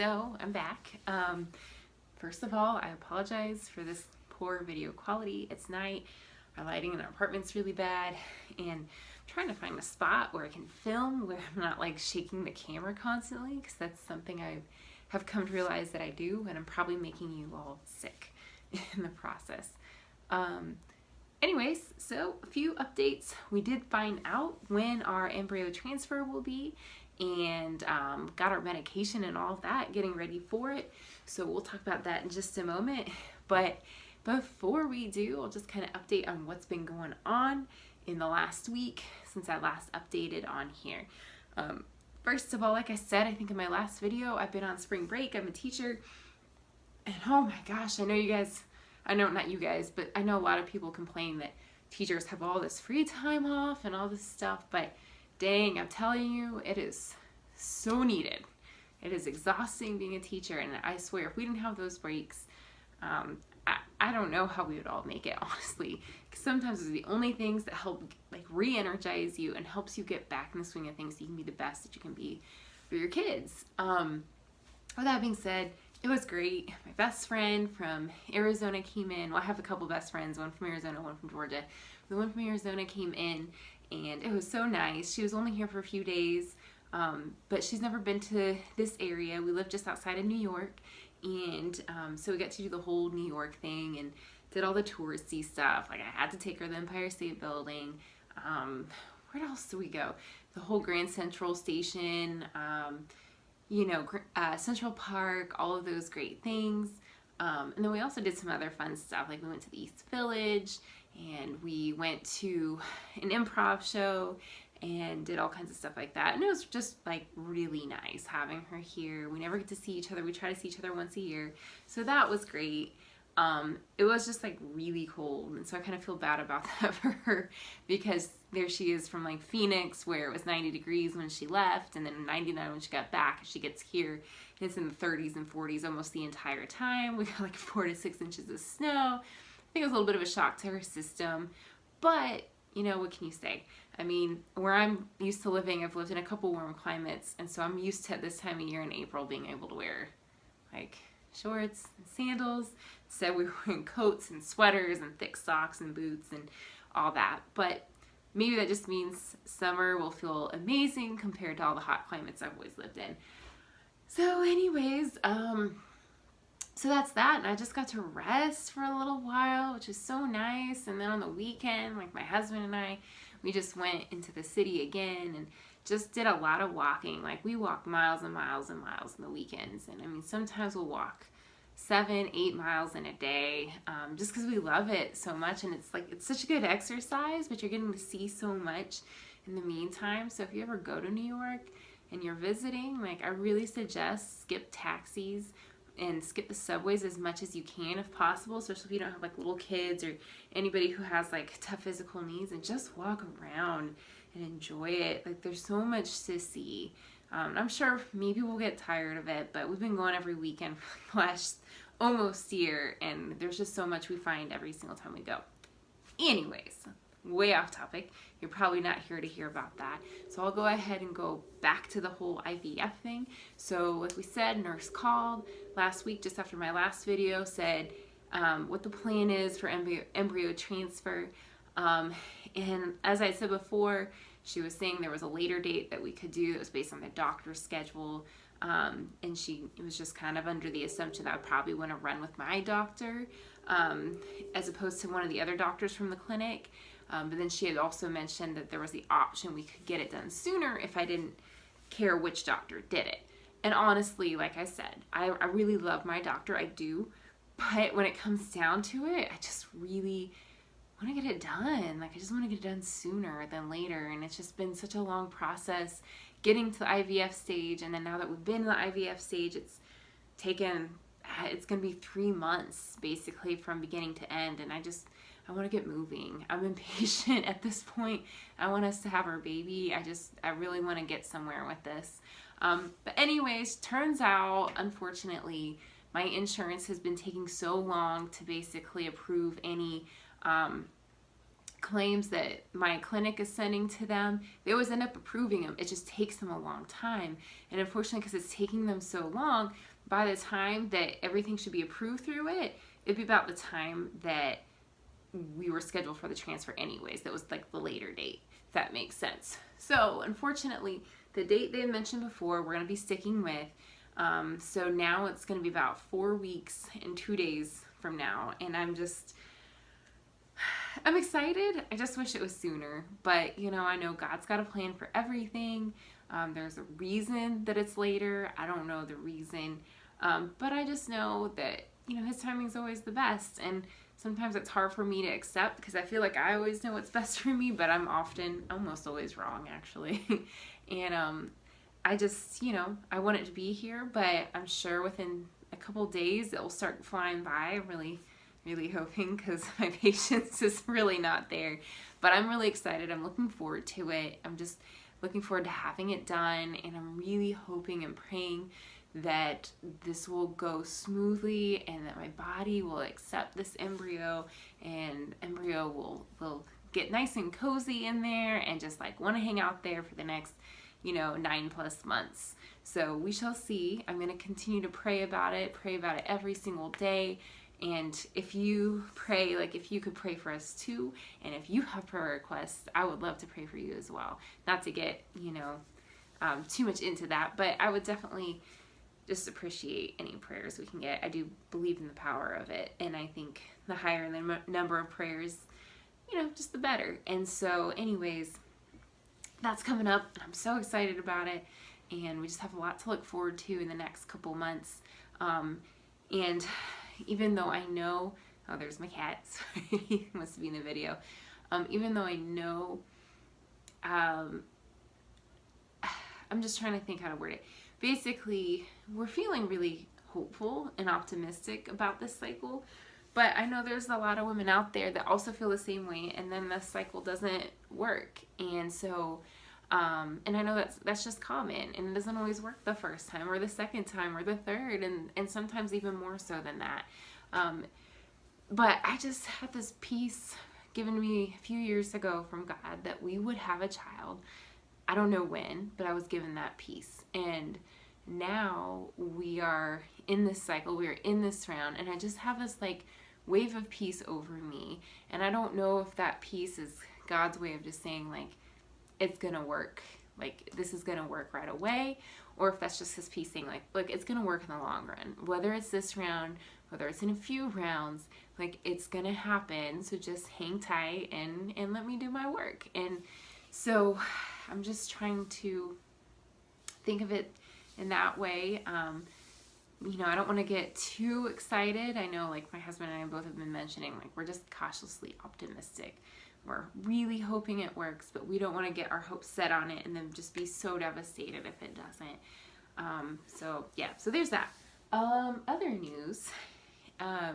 So I'm back. First of all, I apologize for this poor video quality. It's night. Our lighting in our apartment's really bad, and I'm trying to find a spot where I can film where I'm not like shaking the camera constantly, because that's something I have come to realize that I do, and I'm probably making you all sick in the process. Anyways, so a few updates. We did find out when our embryo transfer will be, and got our medication and all of that, getting ready for it. So we'll talk about that in just a moment. But before we do, I'll just kind of update on what's been going on in the last week since I last updated on here. First of all, like I said, I think in my last video, I've been on spring break. I'm a teacher, and oh my gosh, I know you guys, I know not you guys, but I know a lot of people complain that teachers have all this free time off and all this stuff, but dang, I'm telling you, it is so needed. It is exhausting being a teacher, and I swear, if we didn't have those breaks, I don't know how we would all make it, honestly. Because sometimes it's the only things that help like re-energize you and helps you get back in the swing of things so you can be the best that you can be for your kids. With that being said, it was great. My best friend from Arizona came in. Well, I have a couple best friends, one from Arizona, one from Georgia. The one from Arizona came in, and it was so nice. She was only here for a few days, but she's never been to this area. We live just outside of New York, and so we got to do the whole New York thing and did all the touristy stuff. Like, I had to take her to the Empire State Building. Where else do we go? The whole Grand Central Station, you know, Central Park, all of those great things. And then we also did some other fun stuff. Like, we went to the East Village, and we went to an improv show and did all kinds of stuff like that. And it was just like really nice having her here. We never get to see each other. We try to see each other once a year. So that was great. It was just like really cold, and so I kind of feel bad about that for her, because there she is from like Phoenix, where it was 90 degrees when she left, and then 99 when she got back. She gets here and it's in the 30s and 40s almost the entire time. We got like 4 to 6 inches of snow. I think it was a little bit of a shock to her system, but you know, what can you say? I mean, where I'm used to living, I've lived in a couple warm climates, and so I'm used to this time of year in April being able to wear like shorts and sandals. So we were wearing coats and sweaters and thick socks and boots and all that. But maybe that just means summer will feel amazing compared to all the hot climates I've always lived in. So anyways, so that's that, and I just got to rest for a little while, which is so nice. And then on the weekend, like, my husband and I, we just went into the city again and just did a lot of walking. Like, we walk miles and miles and miles on the weekends, and I mean, sometimes we'll walk 7, 8 miles in a day, just because we love it so much. And it's like, it's such a good exercise, but you're getting to see so much in the meantime. So if you ever go to New York and you're visiting, like, I really suggest skip taxis and skip the subways as much as you can if possible, especially if you don't have like little kids or anybody who has like tough physical needs, and just walk around and enjoy it. Like, there's so much to see. I'm sure maybe we'll get tired of it, but we've been going every weekend for the last almost year, and there's just so much we find every single time we go. Anyways, way off topic. You're probably not here to hear about that. So I'll go ahead and go back to the whole IVF thing. So like we said, nurse called last week just after my last video, said what the plan is for embryo transfer. And as I said before, she was saying there was a later date that we could do that was based on the doctor's schedule. And it was just kind of under the assumption that I would probably want to run with my doctor, as opposed to one of the other doctors from the clinic. But then she had also mentioned that there was the option we could get it done sooner if I didn't care which doctor did it. And honestly, like I said, I really love my doctor, I do. But when it comes down to it, I just really want to get it done. Like, I just want to get it done sooner than later. And it's just been such a long process getting to the IVF stage. And then now that we've been in the IVF stage, it's going to be 3 months basically from beginning to end. And I want to get moving. I'm impatient at this point. I want us to have our baby. I really want to get somewhere with this. But anyways, turns out, unfortunately, my insurance has been taking so long to basically approve any claims that my clinic is sending to them. They always end up approving them. It just takes them a long time. And unfortunately, because it's taking them so long, by the time that everything should be approved through it, it'd be about the time that we were scheduled for the transfer anyways. That was like the later date, if that makes sense. So unfortunately, the date they had mentioned before, we're going to be sticking with. So now it's going to be about 4 weeks and 2 days from now. And I'm excited. I just wish it was sooner. But, you know, I know God's got a plan for everything. There's a reason that it's later. I don't know the reason. But I just know that, you know, his timing is always the best. And sometimes it's hard for me to accept because I feel like I always know what's best for me, but I'm almost always wrong, actually. And I just, you know, I want it to be here, but I'm sure within a couple days it will start flying by. I'm really hoping, because my patience is really not there. But I'm really excited. I'm looking forward to it. I'm just looking forward to having it done, and I'm really hoping and praying that this will go smoothly and that my body will accept this embryo, and embryo will get nice and cozy in there and just like want to hang out there for the next, you know, 9+ months. So we shall see. I'm going to continue to pray about it every single day. And if you pray, like if you could pray for us too, and if you have prayer requests, I would love to pray for you as well. Not to get, you know, too much into that, but I would definitely just appreciate any prayers we can get. I do believe in the power of it, and I think the higher the number of prayers, you know, just the better. And so anyways, that's coming up, and I'm so excited about it, and we just have a lot to look forward to in the next couple months. And even though I know, oh, there's my cat, sorry, he must be in the video. Even though I know, I'm just trying to think how to word it. Basically, we're feeling really hopeful and optimistic about this cycle, but I know there's a lot of women out there that also feel the same way, and then the cycle doesn't work. And so, and I know that's just common, and it doesn't always work the first time or the second time or the third, and sometimes even more so than that. But I just had this peace given me a few years ago from God that we would have a child. I don't know when, but I was given that peace. And now we are in this cycle, we are in this round, and I just have this like wave of peace over me. And I don't know if that peace is God's way of just saying like, it's gonna work, like this is gonna work right away, or if that's just his peace saying like, look, it's gonna work in the long run. Whether it's this round, whether it's in a few rounds, like it's gonna happen. So just hang tight and let me do my work. And so I'm just trying to think of it in that way. You know, I don't want to get too excited. I know like my husband and I both have been mentioning, like we're just cautiously optimistic. We're really hoping it works, but we don't want to get our hopes set on it and then just be so devastated if it doesn't. So yeah, so there's that. Other news, I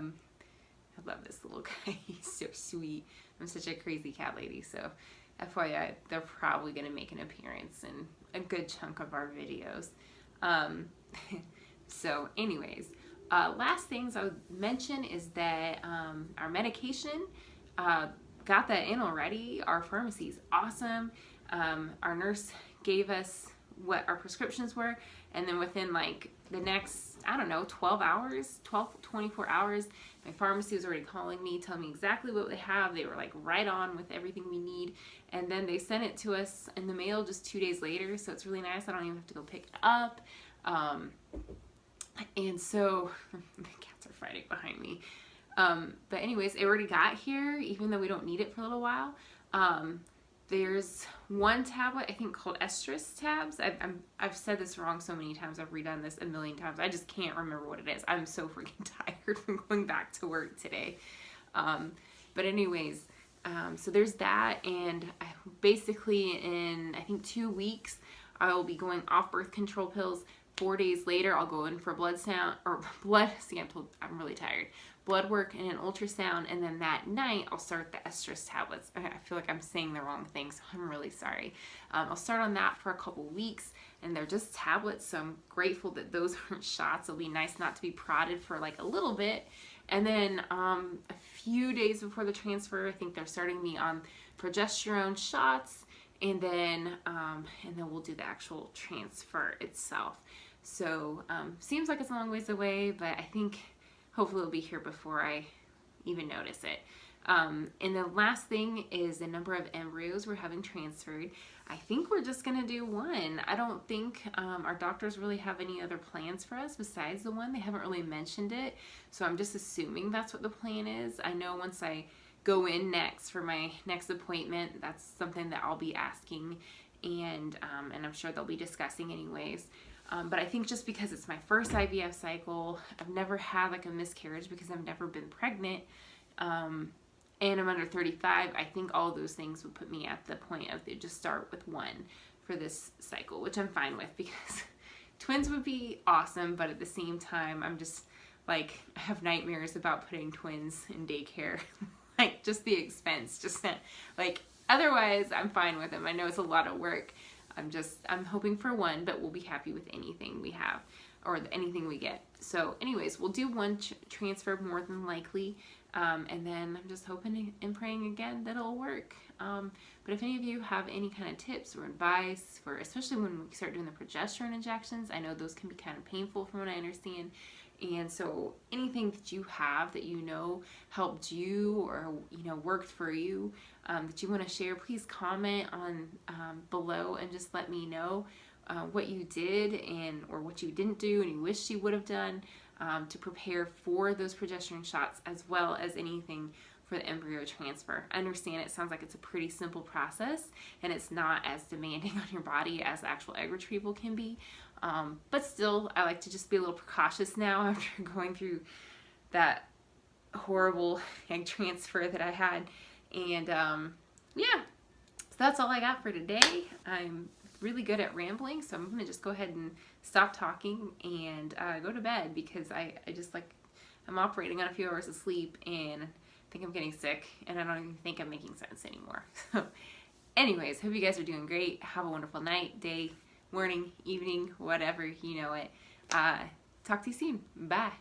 love this little guy. He's so sweet. I'm such a crazy cat lady, so FYI, they're probably going to make an appearance in a good chunk of our videos. So anyways, last things I would mention is that our medication, got that in already. Our pharmacy is awesome. Our nurse gave us what our prescriptions were, and then within like the next, I don't know, 24 hours, my pharmacy was already calling me, telling me exactly what they have. They were like right on with everything we need. And then they sent it to us in the mail just 2 days later. So it's really nice. I don't even have to go pick it up. And so the cats are fighting behind me. But anyways, it already got here, even though we don't need it for a little while. There's one tablet, I think, called estrus tabs. I've said this wrong so many times. I've redone this a million times. I just can't remember what it is. I'm so freaking tired from going back to work today. But anyways, so there's that. And basically in, I think, 2 weeks, I will be going off birth control pills. 4 days later, I'll go in for I'm really tired. Blood work and an ultrasound, and then that night I'll start the estrus tablets. I feel like I'm saying the wrong thing, so I'm really sorry. I'll start on that for a couple weeks, and they're just tablets, so I'm grateful that those aren't shots. It'll be nice not to be prodded for like a little bit. And then a few days before the transfer, I think they're starting me on progesterone shots, and then we'll do the actual transfer itself. So seems like it's a long ways away, but I think hopefully it'll be here before I even notice it. And the last thing is the number of embryos we're having transferred. I think we're just gonna do one. I don't think our doctors really have any other plans for us besides the one. They haven't really mentioned it, so I'm just assuming that's what the plan is. I know once I go in next for my next appointment, that's something that I'll be asking, and I'm sure they'll be discussing anyways. But I think just because it's my first IVF cycle, I've never had like a miscarriage because I've never been pregnant, and I'm under 35, I think all those things would put me at the point of just start with one for this cycle, which I'm fine with because twins would be awesome, but at the same time, I'm just like, I have nightmares about putting twins in daycare. Like just the expense, just like, otherwise I'm fine with them. I know it's a lot of work. I'm hoping for one, but we'll be happy with anything we have or anything we get. So anyways, we'll do one transfer more than likely. And then I'm just hoping and praying again that it'll work. But if any of you have any kind of tips or advice for, especially when we start doing the progesterone injections, I know those can be kind of painful from what I understand. And so anything that you have that you know helped you or, you know, worked for you, that you want to share, please comment on below and just let me know what you did and or what you didn't do and you wish you would have done to prepare for those progesterone shots, as well as anything for the embryo transfer. I understand it sounds like it's a pretty simple process and it's not as demanding on your body as actual egg retrieval can be. But still, I like to just be a little precautious now after going through that horrible egg transfer that I had. And yeah, so that's all I got for today. I'm really good at rambling, so I'm going to just go ahead and stop talking and go to bed because I just like, I'm operating on a few hours of sleep and I think I'm getting sick and I don't even think I'm making sense anymore. So anyways, hope you guys are doing great. Have a wonderful night, day, morning, evening, whatever, you know it. Talk to you soon. Bye.